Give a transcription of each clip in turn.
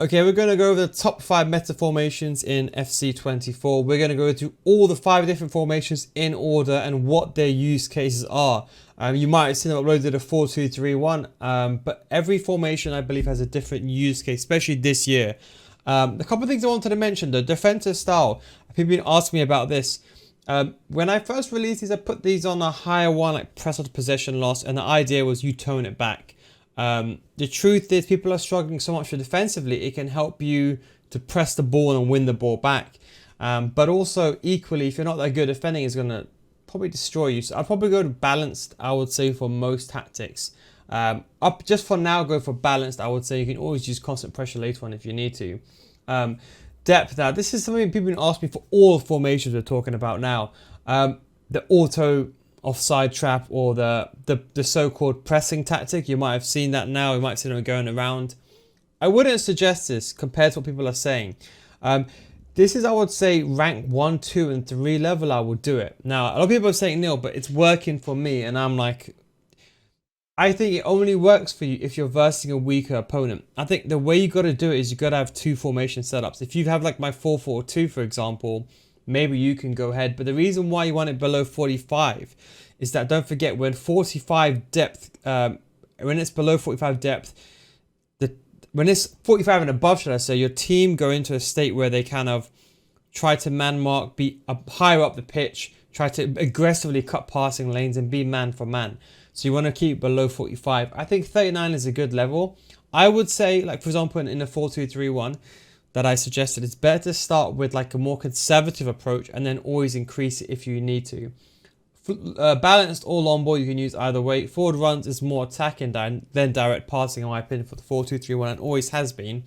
Okay, we're going to go over the top 5 meta formations in FC24. We're going to go through all the 5 different formations in order and what their use cases are. You might have seen them uploaded a 4-2-3-1, but every formation I believe has a different use case, especially this year. A couple of things I wanted to mention, the defensive style. People have been asking me about this. When I first released these, I put these on a higher one, like press after possession loss, and the idea was you tone it back. The truth is people are struggling so much defensively, it can help you to press the ball and win the ball back. But also equally, if you're not that good defending, it's going to probably destroy you. So I'd probably go to balanced, I would say, for most tactics. Just for now, go for balanced. I would say you can always use constant pressure later on if you need to. Depth, now this is something people have been asking me for all formations we're talking about now. The auto offside trap or the so-called pressing tactic. You might have seen that now. You might have seen it going around. I wouldn't suggest this compared to what people are saying. This is, I would say, rank 1, 2, and 3 level. I would do it. Now, a lot of people are saying Neil, but it's working for me, and I'm like, I think it only works for you if you're versing a weaker opponent. I think the way you got to do it is you got to have 2 formation setups. If you have like my 4-4-2, for example, maybe you can go ahead. But the reason why you want it below 45 is that, don't forget, when 45 depth, when it's below 45 depth, when it's 45 and above, should I say, your team go into a state where they kind of try to man mark, be higher up the pitch, try to aggressively cut passing lanes and be man for man. So you want to keep below 45. I think 39 is a good level. I would say, like for example, in a 4-2-3-1, that I suggested, it's better to start with like a more conservative approach and then always increase it if you need to. Balanced or long ball, you can use either way. Forward runs is more attacking than direct passing, in my opinion, for the 4-2-3-1, and always has been.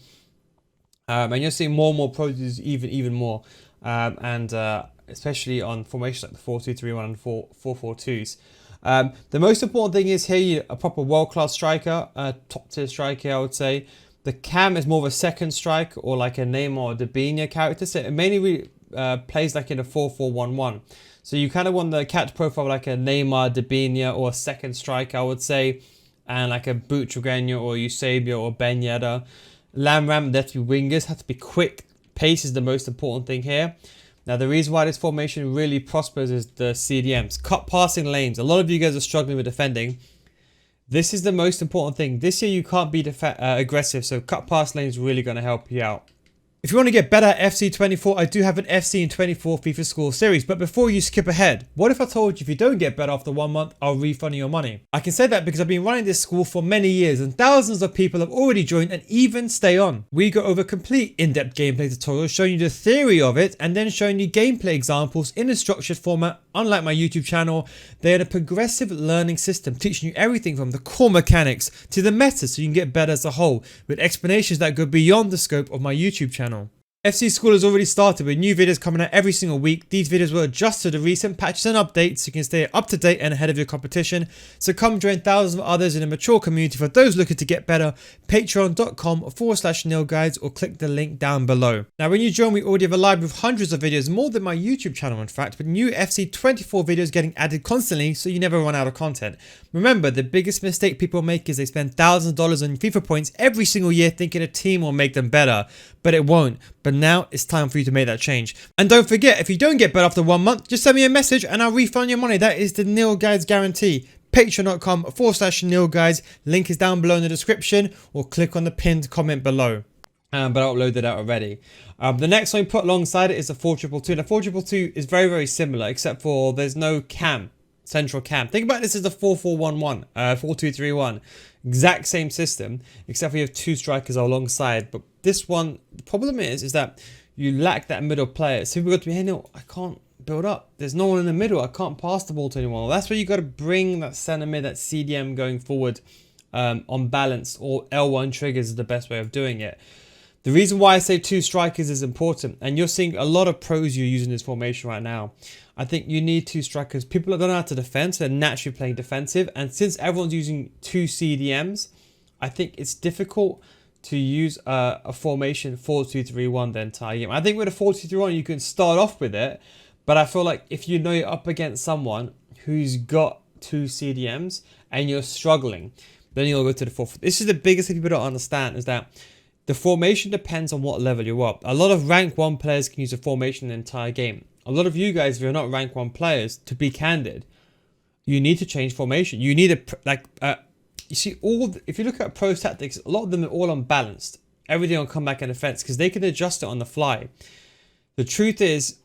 And you're seeing more and more pros use even more, especially on formations like the 4-2-3-1 and 4-4-2s. The most important thing is here, a proper world-class striker, top tier striker, I would say. The cam is more of a second strike or like a Neymar or Debinha character. So it mainly plays like in a 4-4-1-1. So you kind of want the catch profile like a Neymar, Debinha, or a second striker, I would say. And like a Butragueño or Eusebio or Ben Yedder. Ram, they have to be wingers, have to be quick. Pace is the most important thing here. Now, the reason why this formation really prospers is the CDMs. Cut passing lanes. A lot of you guys are struggling with defending. This is the most important thing. This year you can't be aggressive, so cut pass lane is really going to help you out. If you want to get better at FC24, I do have an FC24 FIFA School Series. But before you skip ahead, what if I told you if you don't get better after 1 month, I'll refund you your money? I can say that because I've been running this school for many years and thousands of people have already joined and even stay on. We go over complete in-depth gameplay tutorials showing you the theory of it and then showing you gameplay examples in a structured format. Unlike my YouTube channel, they are a progressive learning system teaching you everything from the core mechanics to the meta so you can get better as a whole, with explanations that go beyond the scope of my YouTube channel. FC School has already started with new videos coming out every single week. These videos will adjust to the recent patches and updates so you can stay up to date and ahead of your competition. So come join thousands of others in a mature community for those looking to get better. Patreon.com/NeilGuides or click the link down below. Now when you join, we already have a library of hundreds of videos, more than my YouTube channel in fact, with new FC24 videos getting added constantly so you never run out of content. Remember, the biggest mistake people make is they spend thousands of dollars on FIFA points every single year thinking a team will make them better, but it won't. But now it's time for you to make that change. And don't forget, if you don't get better after 1 month, just send me a message and I'll refund your money. That is the Neil Guides guarantee. Patreon.com/NeilGuides. Link is down below in the description or click on the pinned comment below. But I uploaded it out already. The next one we put alongside it is the 4-2-2. Now 4-2-2 is very, very similar except for there's no cam. Central cam. Think about this as the 4-4-1-1, 4-2-3-1. Exact same system, except for you have 2 strikers alongside. But this one, the problem is that you lack that middle player. So people got to be, hey, no, I can't build up. There's no one in the middle. I can't pass the ball to anyone. Well, that's where you got to bring that center mid, that CDM going forward on balance, or L1 triggers is the best way of doing it. The reason why I say 2 strikers is important, and you're seeing a lot of pros you're using this formation right now. I think you need 2 strikers. People don't know how to defend, so they're naturally playing defensive. And since everyone's using 2 CDMs, I think it's difficult to use a formation 4-2-3-1 the entire game. I think with a 4-2-3-1, you can start off with it. But I feel like if you know you're up against someone who's got 2 CDMs and you're struggling, then you'll go to the 4. This is the biggest thing people don't understand, is that The formation depends on what level you're up. A lot of rank 1 players can use a formation the entire game. A lot of you guys, if you're not rank 1 players, to be candid, you need to change formation. You need you see, if you look at pro tactics, a lot of them are all unbalanced. Everything on comeback and defense, because they can adjust it on the fly. The truth is,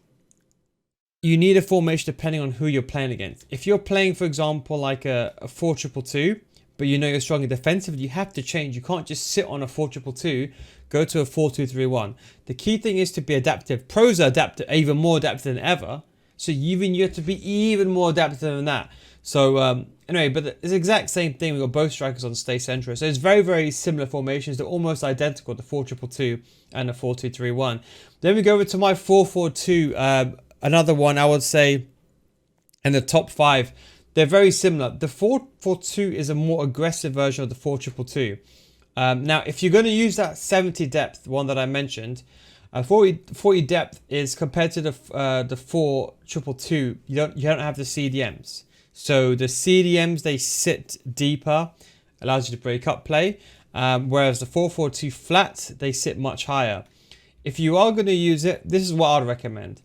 you need a formation depending on who you're playing against. If you're playing, for example, like a 4-2-2-2, but you know you're strong in defensively, you have to change. You can't just sit on a 4-2-2-2, go to a 4-2-3-1. The key thing is to be adaptive. Pros are adaptive, even more adaptive than ever. So you have to be even more adaptive than that. So anyway, but it's the exact same thing. We've got both strikers on stay central. So it's very, very similar formations. They're almost identical, the 4-2-2-2 and the 4-2-3-1. Then we go over to my 4-4-2. Another one, I would say, in the top 5. They're very similar. The 4-4-2 is a more aggressive version of the 4-2-2-2. Now, if you're going to use that 70 depth, one that I mentioned, 40 depth is compared to the 4-2-2-2. You don't have the CDMs. So the CDMs, they sit deeper, allows you to break up play. Whereas the 4-4-2 flat, they sit much higher. If you are going to use it, this is what I'd recommend.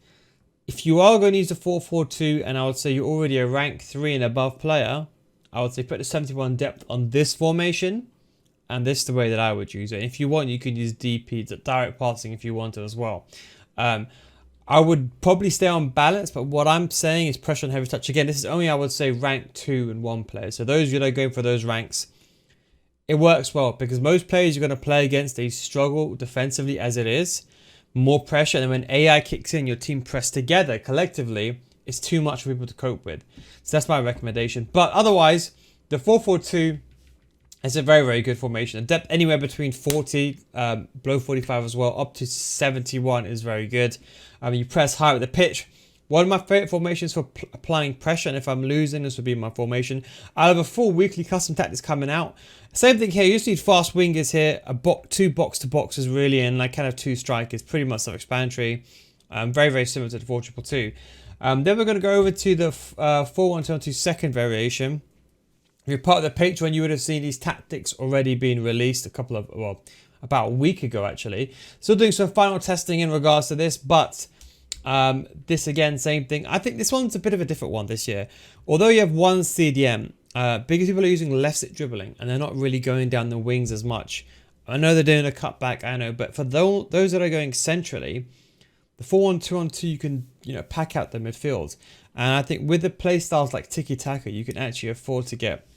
If you are going to use the 4-4-2, and I would say you're already a rank 3 and above player, I would say put the 71 depth on this formation, and this is the way that I would use it. If you want, you could use DP, direct passing, if you want to as well. I would probably stay on balance, but what I'm saying is pressure on heavy touch. Again, this is only, I would say, rank 2 and 1 players. So those, going for those ranks, it works well because most players you're going to play against, they struggle defensively as it is. More pressure, and when AI kicks in, your team press together collectively, it's too much for people to cope with. So that's my recommendation. But otherwise, the 4-4-2 is a very, very good formation. The depth anywhere between 40, below 45 as well, up to 71 is very good. You press high with the pitch. One of my favorite formations for applying pressure, and if I'm losing, this would be my formation. I have a full weekly custom tactics coming out. Same thing here. You just need fast wingers here, two box-to-boxes really, and like kind of 2 strikers. Pretty much self-explanatory. Very, very similar to the 4-2-2-2. Then we're going to go over to the 4-1-2-2 second variation. If you're part of the Patreon, you would have seen these tactics already being released about a week ago actually. Still doing some final testing in regards to this, but this again, same thing. I think this one's a bit of a different one this year. Although you have one CDM, because people are using left stick dribbling and they're not really going down the wings as much. I know they're doing a cutback, I know, but for those that are going centrally, the 4-1-2-1-2, you can pack out the midfield. And I think with the play styles like tiki-taka, you can actually afford to get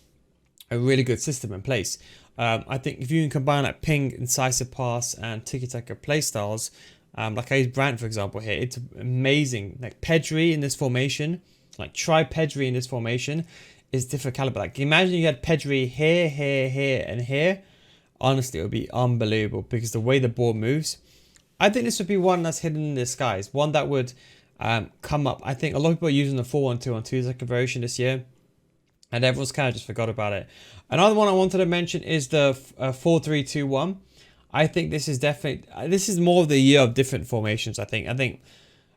a really good system in place. I think if you can combine like ping, incisive pass, and tiki-taka play styles, like I use Brandt for example here, it's amazing. Like Pedri in this formation, like try Pedri in this formation, is different caliber. Like imagine you had Pedri here, here, here, and here. Honestly, it would be unbelievable because the way the ball moves. I think this would be one that's hidden in the skies. One that would come up. I think a lot of people are using the 4-1-2-1-2 as a conversion this year, and everyone's kind of just forgot about it. Another one I wanted to mention is the 4-3-2-1. I think this is definitely, this is more of the year of different formations. I think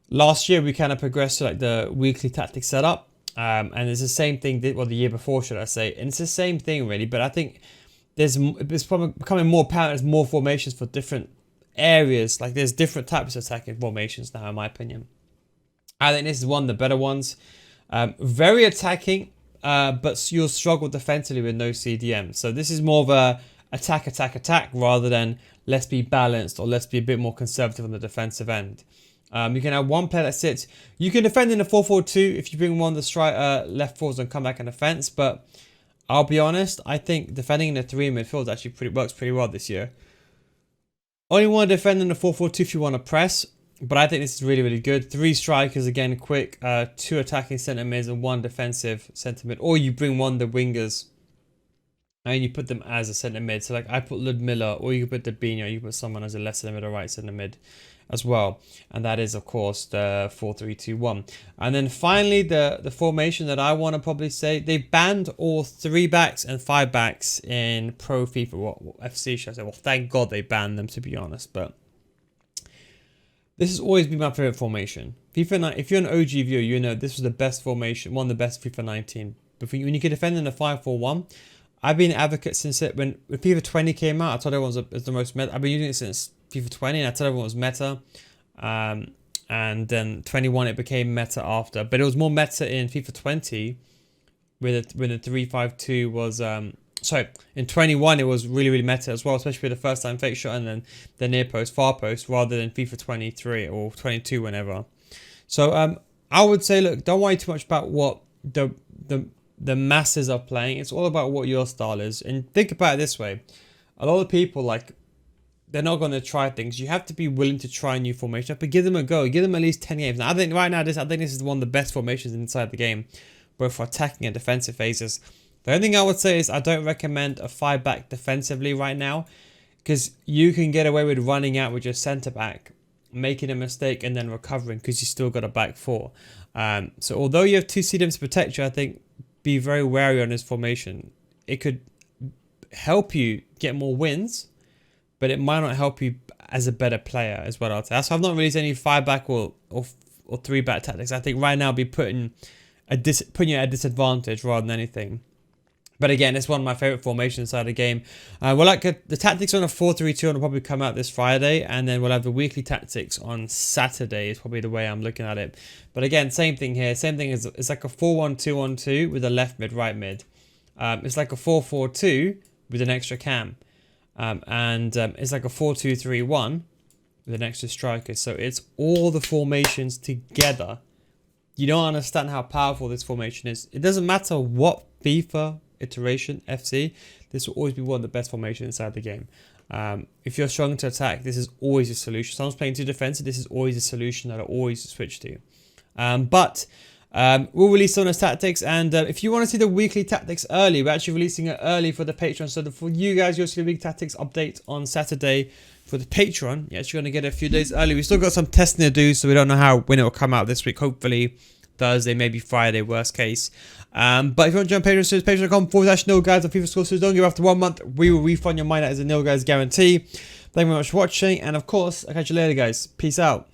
last year we kind of progressed to like the weekly tactic setup, and it's the same thing. Well, the year before, should I say? And it's the same thing really, but I think it's probably becoming more apparent. There's more formations for different areas. Like there's different types of attacking formations now, in my opinion. I think this is one of the better ones. Very attacking, but you'll struggle defensively with no CDM. So this is more of a attack rather than let's be balanced or let's be a bit more conservative on the defensive end. You can have one player that sits. You can defend in a 4-4-2 if you bring one of the left forwards and come back and defense. But I'll be honest, I think defending in the 3 in midfield actually works pretty well this year. Only want to defend in the 4-4-2 if you want to press. But I think this is really, really good. 3 strikers, again, quick. 2 attacking centre mids and 1 defensive centre mid. Or you bring one of the wingers and you put them as a centre mid. So like I put Ludmilla, or you could put Debinho, you put someone as a left centre mid or right centre mid as well. And that is, of course, the 4-3-2-1. And then finally, the formation that I want to probably say, they banned all 3 backs and 5 backs in Pro FIFA. What FC should I say? Well, thank God they banned them, to be honest. But this has always been my favorite formation. If you're an OG viewer, you know this was the best formation, one of the best FIFA 19. But when you can defend in a 5-4-1, I've been an advocate since when FIFA 20 came out. I told everyone it was the most meta. I've been using it since FIFA 20, and I told everyone it was meta. And then 21 it became meta after, but it was more meta in FIFA 20 with when the 352 was sorry, in 21 it was really meta as well, especially with the first time fake shot and then the near post, far post, rather than FIFA 23 or 22 whenever. So I would say, look, don't worry too much about what the masses are playing. It's all about what your style is. And think about it this way: a lot of people, like, they're not going to try things. You have to be willing to try new formation, but give them a go. Give them at least 10 games. Now, I think right now, I think this is one of the best formations inside the game, both for attacking and defensive phases. The only thing I would say is I don't recommend a 5-back defensively right now, because you can get away with running out with your centre back, making a mistake and then recovering because you still got a back 4. So although you have 2 CDMs to protect you, I think be very wary on this formation. It could help you get more wins, but it might not help you as a better player, is what I'll say. So I've not released any 5-back or 3-back tactics. I think right now I'll be putting you at a disadvantage rather than anything. But again, it's one of my favourite formations inside the game. The tactics on a 4-3-2 will probably come out this Friday, and then we'll have the weekly tactics on Saturday is probably the way I'm looking at it. But again, same thing here. Same thing as it's like a 4-1-2-1-2 with a left mid, right mid. It's like a 4-4-2 with an extra cam. It's like a 4-2-3-1 with an extra striker. So it's all the formations together. You don't understand how powerful this formation is. It doesn't matter what FIFA iteration, FC, this will always be one of the best formations inside the game. If you're struggling to attack, this is always a solution. Someone's playing too defensive, this is always a solution that I'll always switch to. We'll release some of those tactics, and if you want to see the weekly tactics early, we're actually releasing it early for the Patreon. So for you guys, you'll see the weekly tactics update on Saturday for the Patreon. You're actually going to get it a few days early. We've still got some testing to do, so we don't know when it will come out this week. Hopefully Thursday, maybe Friday, worst case. But if you want to join Patreon, so it's patreon.com/nilguys on FIFA School Series. Don't give after 1 month. We will refund your money as a Nil Guys guarantee. Thank you very much for watching, and of course, I'll catch you later, guys. Peace out.